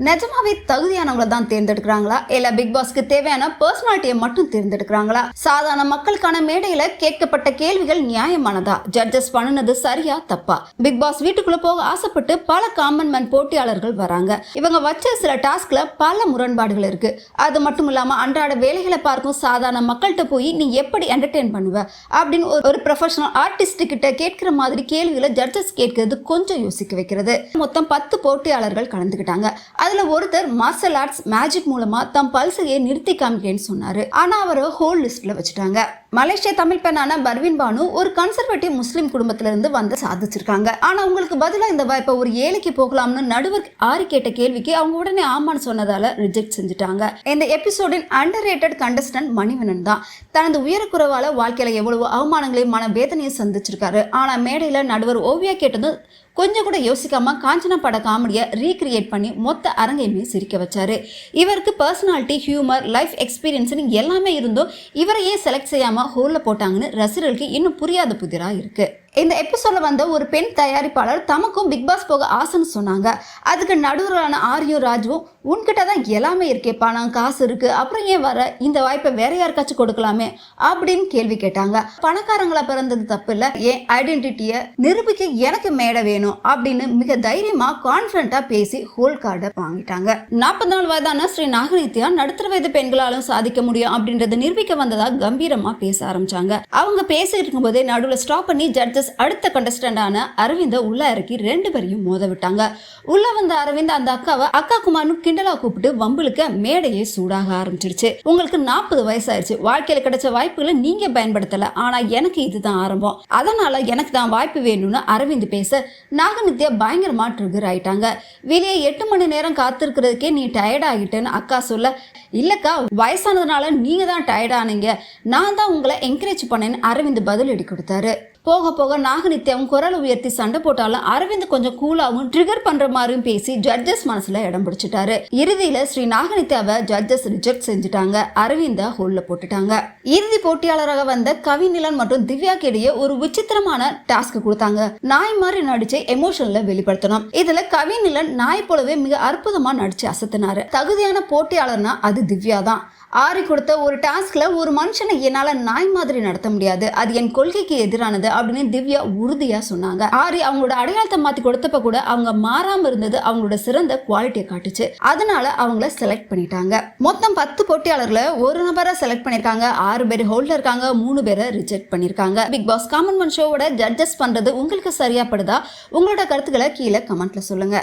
நிஜமாவே தகுதியானவங்களை தான் தேர்ந்தெடுக்கிறாங்களா இல்ல பிக் பாஸ்க்கு தேவையான பர்சனாலிட்டியை மட்டும் தேர்ந்தெடுக்கிறாங்களா? சாதாரண மக்களுக்கான மேடையில கேட்கப்பட்ட கேள்விகள் நியாயமானதா? ஜட்ஜஸ் பண்ணுனது சரியா தப்பா? பிக் பாஸ் வீட்டுக்குள்ள போக ஆசைப்பட்டு பல காமன் மேன் போட்டியாளர்கள் வராங்க. இவங்க வச்ச சில டாஸ்க்ல பல முரண்பாடுகள் இருக்கு. அது மட்டும் இல்லாம அன்றாட வேலைகளை பார்க்கும் சாதாரண மக்கள்கிட்ட போய் நீ எப்படி என்டர்டெயின் பண்ணுவ அப்படின்னு ஒரு ப்ரொஃபஷனல் ஆர்டிஸ்ட் கிட்ட கேட்கிற மாதிரி கேள்விகளை ஜட்ஜஸ் கேட்கிறது கொஞ்சம் யோசிக்க வைக்கிறது. மொத்தம் 10 போட்டியாளர்கள் கலந்துக்கிட்டாங்க. அதுல ஒருத்தர் மார்ஷல் ஆர்ட்ஸ் மேஜிக் மூலமா தம் பல்சையை நிறுத்தி காமிக்கேன்னு சொன்னாரு. ஆனா அவரை ஹோல் லிஸ்ட்ல வச்சுட்டாங்க. மலேசிய தமிழ் பெண்ணான பர்வீன் பானு ஒரு கன்சர்வேட்டிவ் முஸ்லிம் குடும்பத்தில இருந்து வந்து சாதிச்சிருக்காங்க. ஆனா உங்களுக்கு பதிலா இந்த வாய்ப்பை ஒரு ஏழைக்கு போகலாம்னு நடுவர் ஆரி கேட்ட கேள்விக்கு அவங்க உடனே ஆமான்னு சொன்னதால ரிஜெக்ட் செஞ்சுட்டாங்க. இந்த எபிசோடின் அண்டர்ரேட்டட் கண்டஸ்டன்ட் மணிவண்ணன் தான். தனது உயரக்குறைவால வாழ்க்கையில எவ்வளவு அவமானங்களையும் மன வேதனையும் சந்திச்சிருக்காரு. ஆனா மேடையில நடுவர் ஓவியா கேட்டதும் கொஞ்சம் கூட யோசிக்காம காஞ்சனா பட காமெடியை ரீக்ரியேட் பண்ணி மொத்த அரங்கையுமே சிரிக்க வச்சாரு. இவருக்கு பர்சனாலிட்டி, ஹியூமர், லைஃப் எக்ஸ்பீரியன்ஸ்னு எல்லாமே இருந்தும் இவரை ஏன் செலக்ட் செய்யாம ஹோல்ல போட்டாங்கன்னு ரசிகர்களுக்கு இன்னும் புரியாத புதிரா இருக்கு. இந்த எபிசோட்ல வந்த ஒரு பெண் தயாரிப்பாளர் தமக்கும் பிக் பாஸ் போக ஆசைன்னு சொன்னாங்க. அதுக்கு நடுவரான ஆரியும் ராஜுவும் உன்கிட்ட தான் எல்லாமே இருக்கே, பணம் காசு இருக்கு, அப்புறம் ஏன் வர, இந்த வாய்ப்பை வேற யாருக்காச்சும் கொடுக்கலாமே அப்படின்னு கேள்வி கேட்டாங்க. பணக்காரங்களா பிறந்தது தப்பு இல்ல, என் ஐடென்டிட்டியை நிரூபிக்க எனக்கு மேடை வேணும் அப்படின்னு மிக தைரியமா கான்பிடண்டா பேசி ஹோல் கார்டை வாங்கிட்டாங்க. 44 வயதான ஸ்ரீ நாகநித்யா நடுத்தர வயது பெண்களாலும் சாதிக்க முடியும் அப்படின்றத நிரூபிக்க வந்ததா கம்பீரமா பேச ஆரம்பிச்சாங்க. அவங்க பேசிட்டு இருக்கும் போதே நடுவில் ஸ்டாப் பண்ணி ஜட்ஜஸ் அடுத்த கண்டஸ்டன்டான அரவிந்த உள்ள இறக்கி 2 பேரையும் மோத விட்டாங்க. உள்ள வந்த அரவிந்த் அந்த அக்காவை அக்கா குமார்னு கிண்டலா கூப்பிட்டு வம்புலுக்க மேடையே சூடாக ஆரம்பிச்சிருச்சு. உங்களுக்கு 40 வயசாயிருச்சு, வாழ்க்கையில கிடைச்ச வாய்ப்புகளை நீங்க பயன்படுத்தல, ஆனா எனக்கு இதுதான் ஆரம்பம், அதனால எனக்கு தான் வாய்ப்பு வேணும்னு அரவிந்த் பேச நாகநித்யா பயங்கரமா ட்ரிகர் ஆயிட்டாங்க. வெளியே 8 மணி நேரம் காத்திருக்கிறதுக்கே நீ டயர்ட் ஆகிட்டேன்னு அக்கா சொல்ல, இல்லக்கா வயசானதுனால நீங்க தான் டயர்ட் ஆனீங்க, நான் தான் உங்களை என்கரேஜ் பண்ணேன்னு அரவிந்த் பதிலடி கொடுத்தாரு. போக போக நாகநித்யாவும் குரல் உயர்த்தி சண்டை போட்டாலும் அரவிந்த் கொஞ்சம் கூலாவும் ட்ரிகர் பண்ற மாதிரியும் பேசி ஜட்ஜஸ் மனசுல இடம் பிடிச்சிட்டாரு. இறுதியில ஸ்ரீ நாகநித்யாவை ஜட்ஜஸ் ரிஜெக்ட் செஞ்சுட்டாங்க. அரவிந்த ஹோல்ல போட்டுட்டாங்க. இறுதி போட்டியாளராக வந்த கவிநிலன் மற்றும் திவ்யாக்கு இடையே ஒரு விசித்திரமான டாஸ்க் கொடுத்தாங்க. நாய் மாதிரி நடிச்சு எமோஷன்ல வெளிப்படுத்தணும். இதுல கவிநிலன் நாய் போலவே மிக அற்புதமா நடிச்சு அசத்தினாரு. தகுதியான போட்டியாளர்னா அது திவ்யா தான். ஆரி கொடுத்த ஒரு டாஸ்க்ல ஒரு மனுஷனை என்னால நாய் மாதிரி நடத்த முடியாது, அது என் கொள்கைக்கு எதிரானது அப்படின்னு திவ்யா உறுதியா சொன்னாங்க. ஆரி அவங்களோட அடையாளத்தை மாத்தி கொடுத்தப்ப கூட அவங்க மாறாம இருந்தது அவங்களோட சிறந்த குவாலிட்டியை காட்டுச்சு. அதனால அவங்கள செலக்ட் பண்ணிட்டாங்க. மொத்தம் 10 போட்டியாளர்களை ஒரு நபரை செலக்ட் பண்ணிருக்காங்க. 6 பேர் ஹோல்ல இருக்காங்க, 3 பேரை ரிஜெக்ட் பண்ணிருக்காங்க. பிக் பாஸ் காமன் மேன் ஷோவோட ஜட்ஜஸ் பண்றது உங்களுக்கு சரியா படுதா? உங்களோட கருத்துக்களை கீழே கமெண்ட்ல சொல்லுங்க.